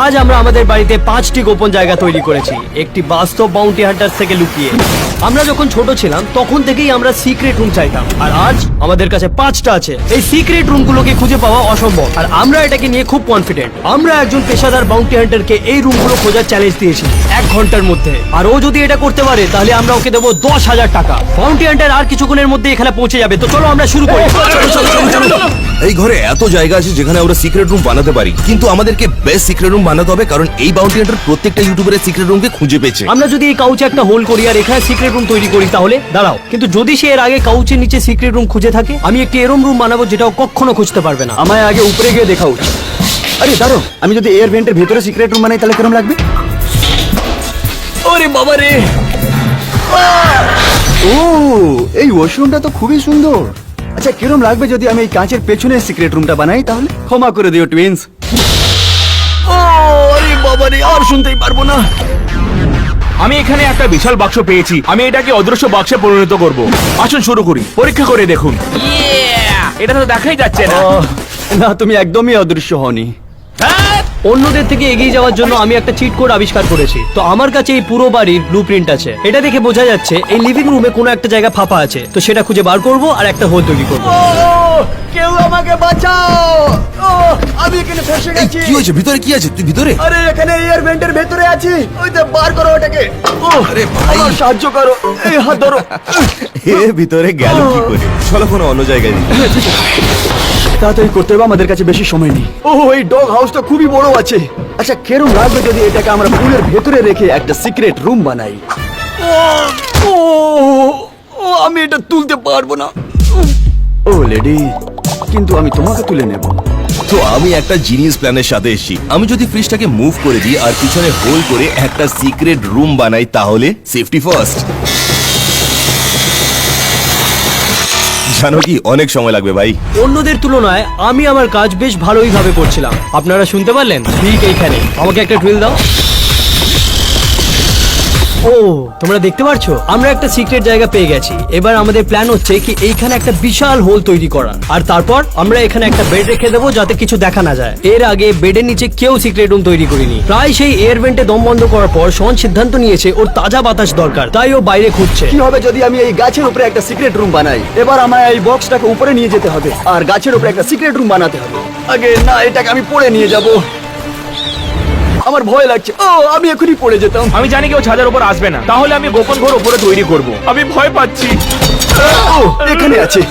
আজ আমরা আমাদের বাড়িতে 5টি গোপন জায়গা তৈরি করেছি, একটি বাস্তব বাউন্টি হান্টার থেকে লুকিয়ে। আমরা যখন ছোট ছিলাম তখন থেকেই আমরা সিক্রেট রুম চাইতাম, আর আজ আমাদের কাছে 5টা আছে। এই সিক্রেট রুমগুলোকে খুঁজে পাওয়া অসম্ভব, আর আমরা এটাকে নিয়ে খুব কনফিডেন্ট। আমরা একজন পেশাদার বাউন্টি হান্টারকে এই রুমগুলো খোঁজার চ্যালেঞ্জ দিয়েছি 1 ঘন্টার মধ্যে, আর ও যদি এটা করতে পারে তাহলে আমরা ওকে দেবো 10,000 টাকা। বাউন্টি হান্টার আর কিছুক্ষণের মধ্যে এখানে পৌঁছে যাবে, তো চলো আমরা শুরু করি। এই ঘরে এত জায়গা আছে যেখানে আমরা সিক্রেট রুম বানাতে পারি, কিন্তু আমাদেরকে বেস্ট সিক্রেট রুম বানাতে হবে, কারণ এই বাউন্টি হান্টার প্রত্যেকটা ইউটিউবারের সিক্রেট রুমকে খুঁজে পেয়েছে। আমরা যদি এই কাউচে একটা হোল করি আর এখানে সিক্রেট রুম তৈরি করি তাহলে দাঁড়াও, কিন্তু যদি সে এর আগে কাউচের নিচে সিক্রেট রুম খুঁজে থাকে, আমি একটি এরম রুম বানাবো যেটাও কখনো খুঁজতে পারবে না। আমায় আগে উপরে গিয়ে দেখা উচিত। আরে দাঁড়ো, আমি যদি এয়ার ভেন্টের ভেতরে সিক্রেট রুম বানাই তাহলে কেমন লাগবে? ওরে বাবা রে! ও, এই ওয়াশরুমটা তো খুবই সুন্দর। আচ্ছা, কিরম লাগবে যদি আমি এই কাঁচের পেছনে সিক্রেট রুমটা বানাই তাহলে? ক্ষমা করে দিও টুইন্স। ও আরে বাবা রে, আর শুনতেই পারবো না। আমি এখানে একটা বিশাল বাক্স পেয়েছি, আমি এটাকে অদৃশ্য বাক্সে পরিণত করব। আসুন শুরু করি, পরীক্ষা করে দেখুন। এটা তো দেখাই যাচ্ছে না। না, তুমি একদমই অদৃশ্য হওনি। অন্যদের থেকে এগিয়ে যাওয়ার জন্য আমি একটা চিট কোড আবিষ্কার করেছি। তো আমার কাছে এই পুরো বাড়ির ব্লুপ্রিন্ট আছে। এটা দেখে বোঝা যাচ্ছে এই লিভিং রুমে কোনো একটা জায়গা ফাঁপা আছে, তো সেটা খুঁজে বার করব আর একটা হোল তৈরি করব। কেউ আমাকে বাঁচাও! আমি এখানে ফেসে গেছি। কি হয়েছে? ভিতরে কি আছে? তুই ভিতরে? আরে এখানে এয়ার ভেন্টের ভেতরে আছি। ওই তো, বার করো ওটাকে। আরে ভাই, আমার সাহায্য করো। এই হাত ধরো। এ ভিতরে গেল কি করে? চলো কোনো অন্য জায়গায় যাই। তাড়াতাড়ি করতে হবে, আমাদের কাছে বেশি সময় নেই। ও, এই ডগ হাউসটা খুবই বড় আছে। আচ্ছা, কেরম লাগবে যদি এটাকে আমরা পুলের ভেতরে রেখে একটা সিক্রেট রুম বানাই? ও, আমি এটা তুলতে পারবো না। ও লেডি, কিন্তু আমি তোমাকে তুলে নেব। তো আমি একটা জিনিয়াস প্ল্যানের সাথে এসেছি। আমি যদি ফ্রিজটাকে মুভ করে দিই আর পিছনে হোল করে একটা সিক্রেট রুম বানাই তাহলে সেফটি ফার্স্ট। জানো কি, অনেক সময় লাগবে ভাই। অন্যদের তুলনায় আমি আমার কাজ বেশ ভালোই ভাবে করছিলাম। আপনারা শুনতে পারলেন? ঠিক এইখানে। আমাকে একটা ড্রিল দাও। ও, তোমরা দেখতে পারছো আমরা একটা সিক্রেট জায়গা পেয়ে গেছি। এবার আমাদের প্ল্যান হচ্ছে কি এইখানে একটা বিশাল হোল তৈরি করা, আর তারপর আমরা এখানে একটা বেড রেখে দেবো যাতে কিছু দেখা না যায়। এর আগে বেডের নিচে কেউ সিক্রেট রুম তৈরি করেনি। প্রায় সেই এয়ার ভেন্টে দম বন্ধ করার পর শন সিদ্ধান্ত নিয়েছে ওর তাজা বাতাস দরকার, তাই ও বাইরে খুঁজছে। কি হবে যদি আমি এই গাছের উপরে একটা সিক্রেট রুম বানাই? এবার আমায় এই বক্সটাকে উপরে নিয়ে যেতে হবে আর গাছের উপরে একটা সিক্রেট রুম বানাতে হবে। আগে না, এটাকে আমি পড়ে নিয়ে যাব। আমার ভয় লাগছে। ও, আমি এখনই পড়ে যেতাম। আমি জানি কেউ ছাদের উপর আসবে না, তাহলে আমি গোপন ঘর উপরে তৈরি করব। আমি ভয় পাচ্ছি। ও, এখানে আছে।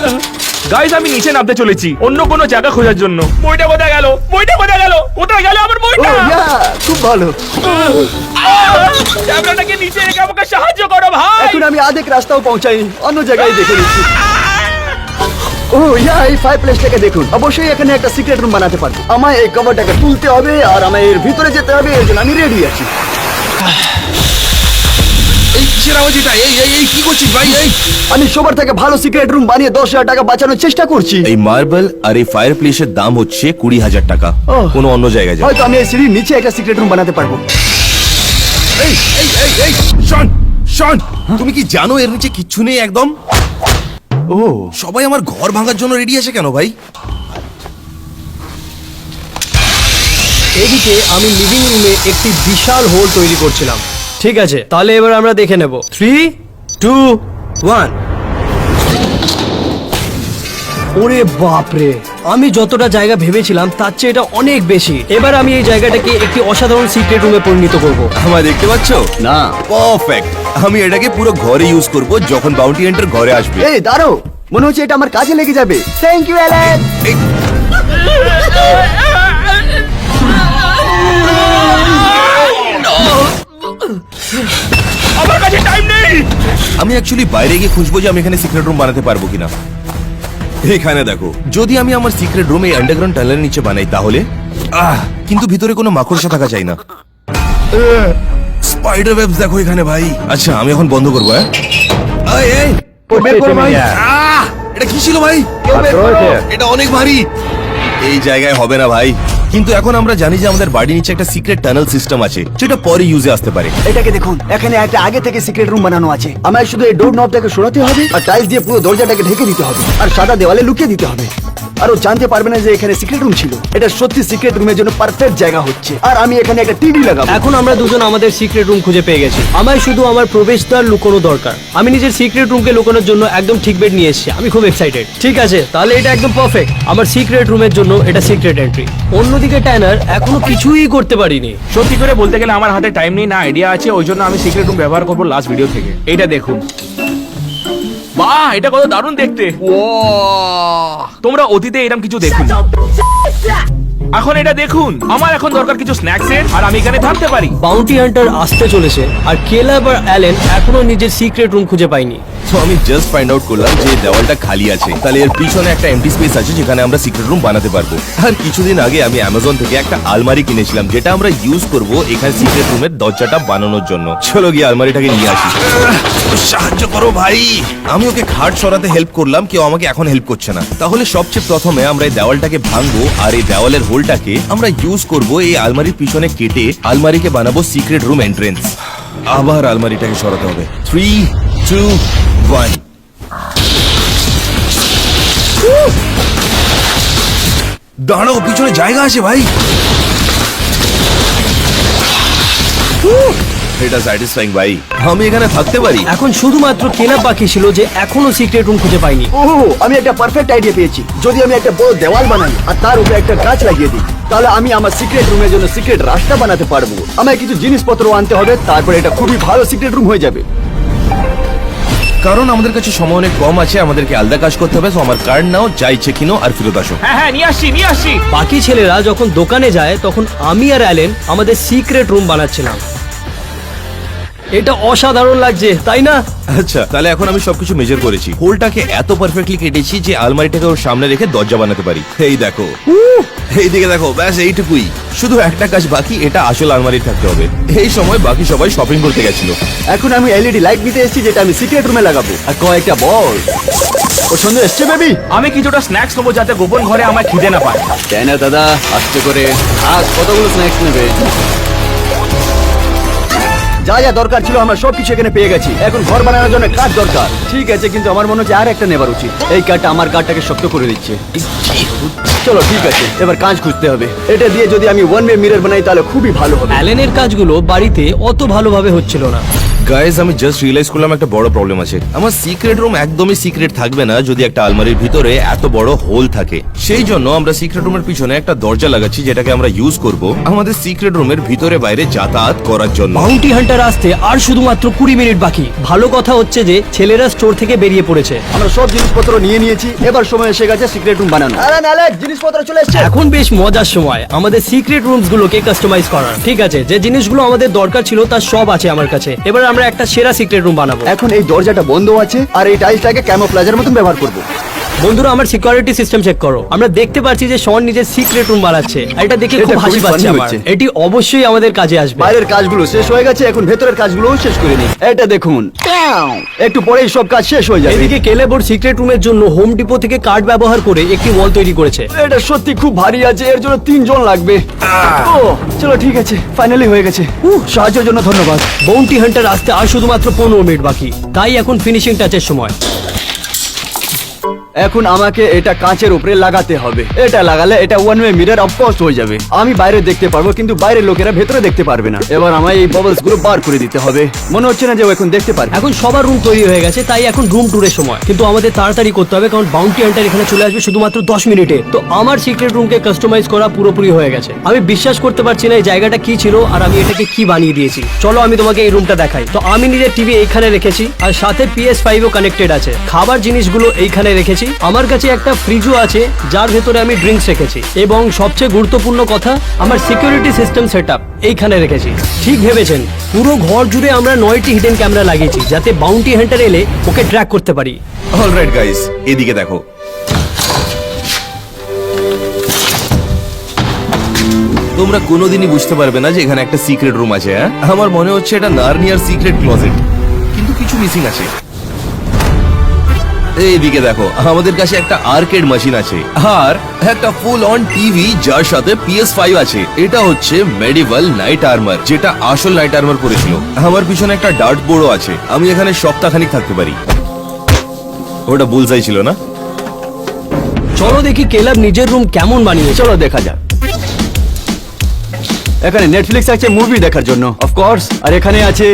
গাইস, আমি নিচে নামতে চলেছি অন্য কোনো জায়গা খোঁজার জন্য। বইটা কোথায় গেল? বইটা কোথায় গেল? কোথায় গেল আমার ও, বইটা? খুব ভালো। ক্যামেরাটাকে নিচে রেখে আমাকে সাহায্য করো ভাই। এখন আমি আধেক রাস্তাও পৌঁছাইনি, অন্য জায়গায় দেখে নিচ্ছি। ও এই ফায়ার প্লেসটাকে দেখুন। অবশ্যই এখানে একটা সিক্রেট রুম বানাতে পারবো। আমায় এই কভারটাকে তুলতে হবে আর আমায় এর ভিতরে যেতে হবে, এর জন্য আমি রেডি আছি। এই কিসের আওয়াজ এটা? এই কি করছিস ভাই? আমি সবার থেকে ভালো সিক্রেট রুম বানিয়ে 10,000 টাকা বাঁচানোর চেষ্টা করছি। এই মার্বেল আর এই ফায়ার প্লেসের দাম হচ্ছে 20,000 টাকা। ওহ। কোনো অন্য জায়গায় যাও। হয়তো আমি এই সিঁড়ির নিচে একটা সিক্রেট রুম বানাতে পারবো। এই শন শন, তুমি কি জানো এর নিচে কিচ্ছু নেই একদম? ও, সবাই আমার ঘর ভাঙার জন্য রেডি আছে কেন ভাই? এদিকে আমি লিভিং রুমে একটি বিশাল হোল তৈরি করছিলাম। ঠিক আছে, তাহলে এবার আমরা দেখে নেব। 3, 2, 1। ওরে বাপরে, আমি যতটা জায়গা ভেবেছিলাম তার চেয়ে এটা অনেক বেশি। এবার আমি এই জায়গাটাকে একটি অসাধারণ সিক্রেট রুমে পরিণত করব। আমায় দেখতে পাচ্ছ? না। পারফেক্ট। আমি এটাকে পুরো ঘরে ইউজ করব যখন বাউন্টি হান্টার ঘরে আসবে। এই দাঁড়ো, মনে হচ্ছে এটা আমার কাজে লেগে যাবে। Thank you Allen. এই, আমার কাছে টাইম নেই। আমি অ্যাকচুয়ালি বাইরে গিয়ে খুঁজবো যে আমি এখানে সিক্রেট রুম বানাতে পারবো কিনা। এখানে দেখো, যদি আমি আমার সিক্রেট রুম এই আন্ডারগ্রাউন্ড টানেলের নিচে বানাই তাহলে কিন্তু ভিতরে কোনো মাকড়সা থাকা চাই না। স্পাইডার ওয়েবস দেখো এখানে ভাই। আচ্ছা, আমি এখন বন্ধ করবো। এই বের করো ভাই। এটা কি ছিল ভাই? এটা অনেক ভারী, এই জায়গায় হবে না ভাই। কিন্তু এখন আমরা জানি যে আমাদের বাড়ির নিচে একটা সিক্রেট টানেল সিস্টেম আছে যেটা পরে ইউজে আসতে পারে। এটাকে দেখুন, এখানে একটা আগে থেকে সিক্রেট রুম বানানো আছে। আমায় শুধু এই ডোর নবটাকে সরাতে হবে আর টাইলস দিয়ে পুরো দরজাটাকে ঢেকে দিতে হবে আর সাদা দেওয়ালে লুকিয়ে দিতে হবে। আর ও জানতে পারবে না যে এখানে সিক্রেট রুম ছিল। এটা সত্যি সিক্রেট রুমের জন্য পারফেক্ট জায়গা হচ্ছে। আর আমি এখানে একটা টিভি লাগাবো। এখন আমরা দুজন আমাদের সিক্রেট রুম খুঁজে পেয়ে গেছি। আমার শুধু আমার প্রবেশদ্বার লুকোনো দরকার। আমি নিজের সিক্রেট রুমকে লুকানোর জন্য একদম ঠিক বেড নিয়ে এসেছি। আমি খুব এক্সাইটেড। ঠিক আছে, তাহলে এটা একদম পারফেক্ট। আমার সিক্রেট রুমের জন্য এটা সিক্রেট এন্ট্রি। অন্যদিকে ট্যানার এখনো কিছুই করতে পারিনি। সত্যি করে বলতে গেলে আমার হাতে টাইম নেই, না আইডিয়া আছে, ওই জন্য আমি সিক্রেট রুম ব্যবহার করবো লাস্ট ভিডিও থেকে। এইটা দেখুন, বাহ, এটা কত দারুণ দেখতে। তোমরা অতীতে এরকম কিছু দেখুন। এখন এটা দেখুন, আমার এখন দরকার কিছু স্ন্যাক্স এর, আর আমি এখানে থাকতে পারি। বাউন্টি হান্টার আসতে চলেছে, আর কেলাব আর অ্যালেন এখনো নিজের সিক্রেট রুম খুঁজে পায়নি। তো আমি জাস্ট ফাইন্ড আউট করলাম যে এই দেওয়ালটা খালি আছে, তাহলে এর পিছনে একটা এমটি স্পেস আছে যেখানে আমরা সিক্রেট রুম বানাতে পারবো। আর কিছুদিন আগে আমি অ্যামাজন থেকে একটা আলমারি কিনেছিলাম যেটা আমরা ইউজ করব এখানে সিক্রেট রুমের দরজাটা বানানোর জন্য। চলো গিয়ে আলমারিটাকে নিয়ে আসি। সাহায্য করো ভাই। আমি ওকে খাট সরাতে হেল্প করলাম, কেউ আমাকে এখন হেল্প করছে না। তাহলে সবচেয়ে প্রথমে আমরা এই দেওয়ালটাকে ভাঙবো, আর এই দেওয়ালের হোলটাকে আমরা ইউজ করব এই আলমারির পিছনে কেটে আলমারিকে বানাবো সিক্রেট রুম এন্ট্রেন্স। আবার আলমারিটাকে সরাতে হবে। 3, 2, 1। দাঁড়াও, পিছনে জায়গা আছে ভাই। এটা স্যাটিসফাইং ভাই, আমি এখানে থাকতে পারি। এখন শুধুমাত্র কেলাব বাকি ছিল যে এখনো সিক্রেট রুম খুঁজে পায়নি। আমি একটা পারফেক্ট আইডিয়া পেয়েছি। যদি আমি একটা বড় দেওয়াল বানাই আর তার উপরে একটা গাছ লাগিয়ে দিই, তাহলে আমি আমার সিক্রেট রুমের জন্য সিক্রেট রাস্তা বানাতে পারবো। আমায় কিছু জিনিসপত্র আনতে হবে, তারপরে এটা খুবই ভালো সিক্রেট রুম হয়ে যাবে। কারণ আমাদের কাছে সময় অনেক কম আছে, আমাদেরকে আলাদা কাজ করতে হবে। তো আমার কার্ড নাও, যা ইচ্ছে কিনো আর ফেরত আসো। হ্যাঁ হ্যাঁ, নিয়ে আসছি নিয়ে আসছি। বাকি ছেলেরা যখন দোকানে যায় তখন আমি আর অ্যালেন আমাদের সিক্রেট রুম বানাচ্ছিলাম। এটা অসাধারণ লাগছে, তাই না? আচ্ছা, তাহলে এখন আমি সবকিছু মেজার করেছি। হোলটাকে এত পারফেক্টলি কেটেছি যে আলমারিটাকে ওর সামনে রেখে দরজা বানাতে পারি। এই দেখো, এইদিকে দেখো, ব্যাস এইটুকুই। শুধু একটা কাজ বাকি, এটা আসল আলমারি থাকতে হবে। এই সময় বাকি সবাই শপিং করতে গেছিল। এখন আমি এলইডি লাইট নিতে এসেছি যেটা আমি সিক্রেট রুমে লাগাবো, আর কয়েকটা বল। ও সন্ধ্যে এসছে বেবি। আমি কিছুটা স্ন্যাক্স নেবো যাতে গোপন ঘরে আমার খিদে না পায়। তাই না দাদা, আস্তে করে। আজ কতগুলো স্ন্যাক্স নেবে? যা যা দরকার ছিল আমরা সবকিছু এখানে পেয়ে গেছি। এখন ঘর বানানোর জন্য কাঠ দরকার। ঠিক আছে, কিন্তু আমার মনে হচ্ছে আর একটা নেবার উচিত। এই কাঠটা আমার কাঠটাকে শক্ত করে দিচ্ছে। চলো ঠিক আছে, এবার কাঁচ খুঁজতে হবে। এটা দিয়ে যদি আমি ওয়ান ওয়ে মিরর বানাই তাহলে খুবই ভালো হবে। অ্যালেনের কাজগুলো বাড়িতে অত ভালোভাবে হচ্ছিল না। গাইজ, আমি জাস্ট রিয়েলাইজ করলাম একটা বড় প্রবলেম আছে। আমার সিক্রেট রুম একদমই সিক্রেট থাকবে না যদি একটা আলমারির ভিতরে এত বড় হোল থাকে। সেই জন্য আমরা সিক্রেট রুমের পিছনে একটা দরজা লাগাচ্ছি যেটাকে আমরা ইউজ করব আমাদের সিক্রেট রুমের ভিতরে বাইরে যাতায়াত করার জন্য। বাউন্টি হান্টার আসতে আর শুধুমাত্র 20 মিনিট বাকি। ভালো কথা হচ্ছে যে ছেলেরা স্টোর থেকে বেরিয়ে পড়েছে। আমরা সব জিনিসপত্র নিয়ে নিয়েছি, এবার সময় এসে গেছে সিক্রেট রুম বানানো। জিনিসপত্র চলে এসেছে। এখন বেশ মজার সময় আমাদের সিক্রেট রুমস গুলোকে কাস্টমাইজ করার। ঠিক আছে, যে জিনিসগুলো আমাদের দরকার ছিল তার সব আছে আমার কাছে। এবার আমরা একটা সেরা সিক্রেট রুম বানাবো। এখন এই দরজাটা বন্ধ আছে আর এই টাইলসটাকে ক্যামোফ্লেজের মতন ব্যবহার করব। বন্ধুরা, আমার সিকিউরিটি সিস্টেম চেক করো। আমরা দেখতে পাচ্ছি যে শন নিজের সিক্রেট রুম বানাচ্ছে। আর এটা দেখে এটা খুব হাসি খুবই পাচ্ছে funny আমার। হচ্ছে। এটি অবশ্যই আমাদের কাজে আসবে। বাইরের কাজগুলো শেষ হয়ে গেছে, এখন ভেতরের কাজগুলোও শেষ করে নিই। এটা দেখুন, একটু পরেই সব কাজ শেষ হয়ে যাবে। এদিকে কেলেবোর সিক্রেট রুমের জন্য হোম ডিপো থেকে কার্ড ব্যবহার করে একটি ওয়াল তৈরি করেছে। এটা সত্যি খুব ভারী আছে, এর জন্য 3 জন লাগবে। ও চলো ঠিক আছে, ফাইনালি হয়ে গেছে। সাহায্যের জন্য ধন্যবাদ। বাউন্টি হান্টার আসতে আর শুধুমাত্র 15 মিনিট বাকি, তাই এখন ফিনিশিং টাচের সময়। এখন আমাকে এটা কাঁচের উপরে লাগাতে হবে। এটা লাগালে এটা ওয়ান ওয়ে মিরর অফকোর্স হয়ে যাবে। আমি বাইরে দেখতে পারবো, কিন্তু বাইরের লোকেরা ভেতরে দেখতে পারবে না। এবার আমায় এই বাবলস গুলো বার করে দিতে হবে। মনে হচ্ছে না যে ও এখন দেখতে পারবে। এখন সবার রুম তৈরি হয়ে গেছে, তাই এখন রুম ট্যুরের সময়। কিন্তু আমাদের তাড়াতাড়ি করতে হবে, কারণ বাউন্টি হান্টার এখানে চলে আসবে শুধুমাত্র 10 মিনিটে। তো আমার সিক্রেট রুমকে কাস্টমাইজ করা পুরোপুরি হয়ে গেছে। আমি বিশ্বাস করতে পারছি না এই জায়গাটা কি ছিল আর আমি এটাকে কি বানিয়ে দিয়েছি। চলো আমি তোমাকে এই রুমটা দেখাই। তো আমি নিজের টিভি এইখানে রেখেছি, আর সাথে PS5 ও কানেক্টেড আছে। খাবার জিনিসগুলো এইখানে রেখেছি। আমার কাছে একটা ফ্রিজও আছে যার ভেতরে আমি ড্রিঙ্কস রেখেছি। এবং সবচেয়ে গুরুত্বপূর্ণ কথা, আমার সিকিউরিটি সিস্টেম সেটআপ এইখানে রেখেছি। ঠিক ভেবেছেন, পুরো ঘর জুড়ে আমরা 9টি হিডেন ক্যামেরা লাগিয়েছি যাতে বাউন্টি হান্টার এলে ওকে ট্র্যাক করতে পারি। অলরাইট গাইস, এদিকে দেখো। তোমরা কোনোদিনই বুঝতে পারবে না যে এখানে একটা সিক্রেট রুম আছে। আমার মনে হচ্ছে এটা নার্নিয়ার সিক্রেট ক্লোজেট, কিন্তু কিছু মিসিং আছে। এইদিকে দেখো, আমাদের কাছে একটা আর্কেড মেশিন আছে আর একটা ফুল অন টিভি যার সাথে PS5 আছে। এটা হচ্ছে মেডিভাল নাইট আর্মার, যেটা আসল নাইট আর্মার পরেছিল। আমার পিছনে একটা ডার্ট বোর্ডও আছে, আমি এখানে সপ্তাহখানিক থাকতে পারি। ওটা বুলসাই ছিল না? চলো দেখি কেলাব নিজের রুম কেমন বানিয়েছে। চলো দেখা যাক। এখানে নেটফ্লিক্স আছে মুভি দেখার জন্য অফকোর্স, আর এখানে আছে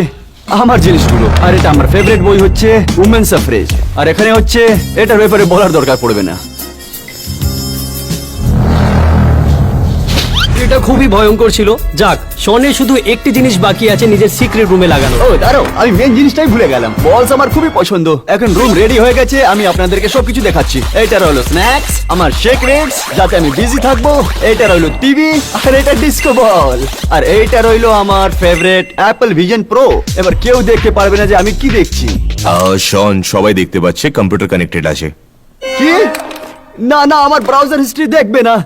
আমার জিনিসগুলো, আর এটা আমার ফেভারিট বই হচ্ছে উমেন সাফরেজ, আর এখানে হচ্ছে এটার ব্যাপারে বলার দরকার পড়বে না। এটা খুবই ভয়ঙ্কর ছিল। যাক, শনের শুধু একটি জিনিস বাকি আছে নিজের সিক্রেট রুমে লাগানো। ও দাঁড়াও, আমি মেন জিনিসটাই ভুলে গেলাম। বলস আমার খুবই পছন্দ। এখন রুম রেডি হয়ে গেছে, আমি আপনাদেরকে সবকিছু দেখাচ্ছি। এটা রইলো স্ন্যাক্স, আমার শেক রেটস যাতে আমি বিজি থাকবো, এটা রইলো টিভি, আর এটা ডিস্কো বল, আর এইটা রইলো আমার ফেভারিট অ্যাপল ভিশন প্রো। এবার কেউ দেখতে পারবে না যে আমি কি দেখছি। শন, সবাই দেখতে পাচ্ছে কম্পিউটার কানেক্টেড আছে। কি? না না, আমার ব্রাউজার হিস্ট্রি দেখবে না।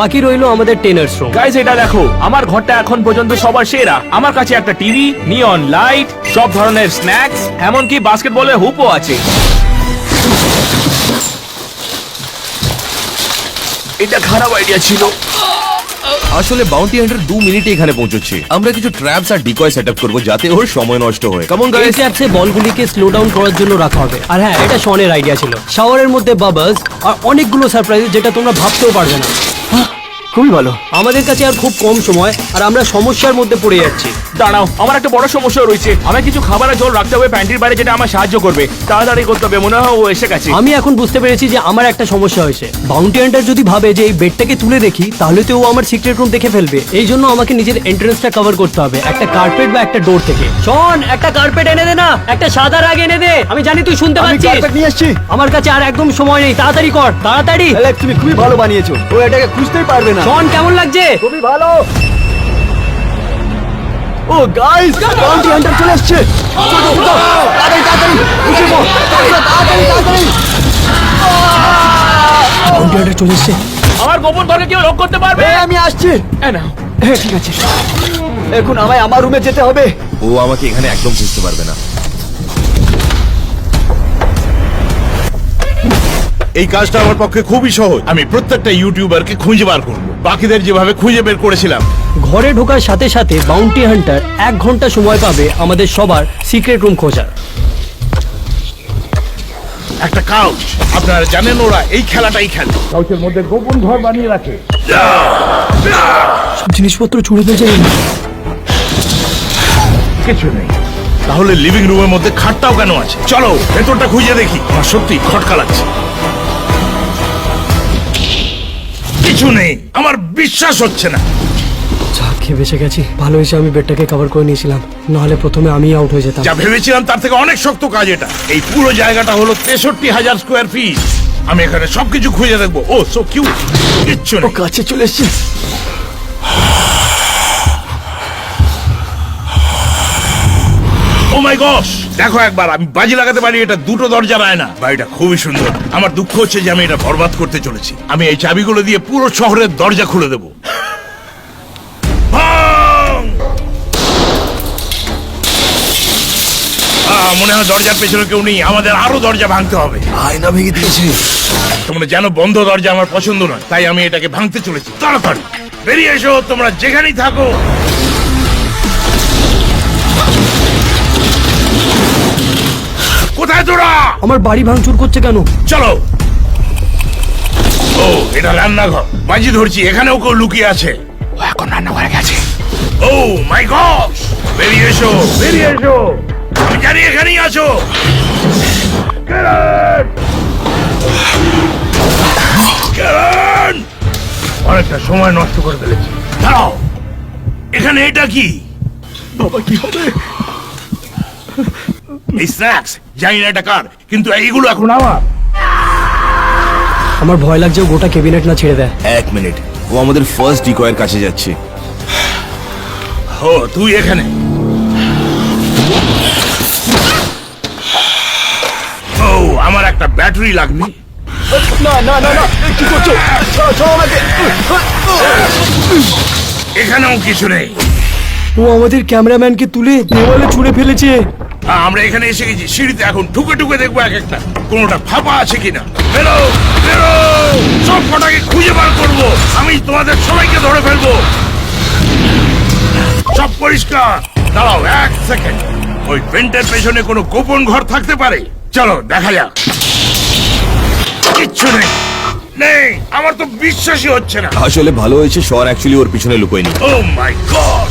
বাকি রইলো আমাদের টেনার্স রুম। গাইস এটা দেখো, আমার ঘরটা এখন পর্যন্ত সবার সেরা। আমার কাছে একটা টিভি, নিয়ন লাইট, সব ধরনের স্ন্যাক্স, এমনকি বাস্কেটবলের হুপও আছে। এটা খারাপ আইডিয়া ছিল। আসলে বাউন্টি হান্টার 2 মিনিটে এখানে পৌঁছচ্ছে। আমরা কিছু ট্র্যাপস আর ডিকয় সেটআপ করব যাতে ওর সময় নষ্ট হয়। কেমন এই গাইস? ট্র্যাপসে বলগুলিকে স্লো ডাউন করার জন্য রাখা হবে। আর হ্যাঁ, এটা শনের আইডিয়া ছিল। শাওয়ারের মধ্যে বাবলস আর অনেকগুলো সারপ্রাইজ যেটা তোমরা ভাবতেও পারবে না। খুবই ভালো। আমাদের কাছে আর খুব কম সময়, আর আমরা সমস্যার মধ্যে পড়ে যাচ্ছি। দাঁড়াও, আমার একটা বড় সমস্যা রয়েছে। আমি কিছু খাবার আর জল রাখতে হবে প্যান্টির বাইরে, যেটা আমার সাহায্য করবে। তাড়াতাড়ি করতে হবে, মনে হয় ও এসে গেছে। আমি এখন বুঝতে পেরেছি যে আমার একটা সমস্যা হয়েছে। বাউন্টি হান্টার যদি ভাবে যে এই বেডটাকে তুলে দেখি, তাহলে তো ও আমার সিক্রেট রুম দেখে ফেলবে। এই জন্য আমাকে নিজের এন্ট্রান্সটা কভার করতে হবে একটা কার্পেট বা একটা ডোর থেকে। শোন, একটা কার্পেট এনে দে না, একটা সাদা রাগ এনে দে। আমি জানি তুই শুনতে আমি পাচ্ছিস। কার্পেট নিয়ে আসছি। আমার কাছে আর একদম সময় নেই, তাড়াতাড়ি কর, তাড়াতাড়ি। অ্যালেক্স, তুমি খুবই ভালো বানিয়েছো। ও এটাকে খুঁজতেই পারবে না। শোন, কেমন লাগছে? খুবই ভালো। ও গাইস, বাউন্টি হান্টার চলে আসছে। ছোটো, ছোটো, তাড়াতাড়ি তাড়াতাড়ি উঠে পড়, তাড়াতাড়ি তাড়াতাড়ি। বাউন্টি হান্টার চলে এসেছে। আমার গোপন ঘরে কেউ লক করতে পারবে? আমি আসছি। এ নাও। হ্যাঁ ঠিক আছে, এখন আমায় আমার রুমে যেতে হবে। ও আমাকে এখানে একদম খুঁজতে পারবে না। এই কাজটা আমার পক্ষে খুবই সহজ। আমি প্রত্যেকটা ইউটিউবারকে খুঁজে বার করব, বাকিদের যেভাবে খুঁজে বের করেছিলাম। ঘরে ঢোকার সাথে সাথে বাউন্টি হান্টার 1 ঘন্টা সময় পাবে আমাদের সবার সিক্রেট রুম খোঁজার। একটা কাউচ, আপনারা জানেন ওরা এই খেলাটাই খেলে। কাউচের মধ্যে গোপন ঘর বানিয়ে রাখে। সব জিনিসপত্র ছুড়ে ফেলছে। কিছু নেই, তাহলে লিভিং রুমের মধ্যে খাটটাও কেন আছে? চলো ভেতরটা খুঁজে দেখি। আমার সত্যি খটকা লাগছে। কিছু নেই, আমার বিশ্বাস হচ্ছে না। খেয়ে বেঁচে গেছি। ভালো হয়েছে আমি বেডটাকে কভার করে নিয়েছিলাম, নাহলে প্রথমে আমি আউট হয়ে যেতাম। যা ভেবেছিলাম তার থেকে অনেক শক্ত কাজ এটা। এই পুরো জায়গাটা হলো 63,000 স্কোয়ার ফিট। আমি এখানে সবকিছু খুঁজে দেখবো। ও সো কিউট। কিচ্ছু ও নেই। কাছে চলে এসছে। ও মাই গস, দেখো একবার, আমি বাজি লাগাতে পারি এটা 2টো দরজার আয়না। বাড়িটা খুবই সুন্দর। আমার দুঃখ হচ্ছে যে আমি এটা বরবাদ করতে চলেছি। আমি এই চাবিগুলো দিয়ে পুরো শহরের দরজা খুলে দেবো। ভাঙ! মনে হয় দরজার পেছনে কেউ নেই। আমাদের আরো দরজা ভাঙতে হবে। আয়না ভেঙে দিয়েছে। তোমরা জানো বন্ধ দরজা আমার পছন্দ নয়, তাই আমি এটাকে ভাঙতে চলেছি। তাড়াতাড়ি বেরিয়ে এসো, তোমরা যেখানেই থাকো। কোথায় তোরা? আমার বাড়ি ভাঙচুর করছে কেন? চলো। ও, এটা রান্নাঘর। বাজি ধরছি এখানেও কেউ লুকিয়ে আছে। ও এখন রান্নাঘরে গেছে। ও মাই গড, বেরিয়ে এসো, বেরিয়ে এসো। আমি জানি এখানেই আছো। কারণ অনেকটা সময় নষ্ট করে ফেলেছি। দাঁড়াও, এখানে এটা কি? বাবা কি হবে? এই স্ন্যাক্স, জানি না এটা কার, কিন্তু এইগুলো এখন আমার। আমার ভয় লাগছে ও গোটা ক্যাবিনেট না ছেড়ে দেয়। 1 মিনিট, ও আমাদের ফার্স্ট ডিকয়ের কাছে যাচ্ছে। ও তুই এখানে। ও, আমার একটা ব্যাটারি লাগবে। না না না না, কি করছো? ছাড়ো, ছাড়ো আমাকে। এখানেও কিছু নেই। ও আমাদের ক্যামেরাম্যানকে তুলে দেওয়ালে ছুঁড়ে ফেলেছে। আমরা এখানে এসে গেছি। সিঁড়িতে এখন ঠুকে ঠুকে দেখবো এক একটা, কোনোটা ফাঁপা আছে কিনা। বেরো বেরো, সব কটাকে খুঁজে বার করবো। আমি তোমাদের সবাইকে ধরে ফেলবো। সব পরিষ্কার। দাঁড়াও 1 সেকেন্ড। ওই পেন্টের পেছনে কোনো গোপন ঘর থাকতে পারে। চলো দেখা যাক। কিচ্ছু নেই। নেই, আমার তো বিশ্বাসই হচ্ছে না। আসলে ভালো হয়েছে শন অ্যাকচুয়ালি ওর পিছনে লুকোয়নি। ও মাই গড,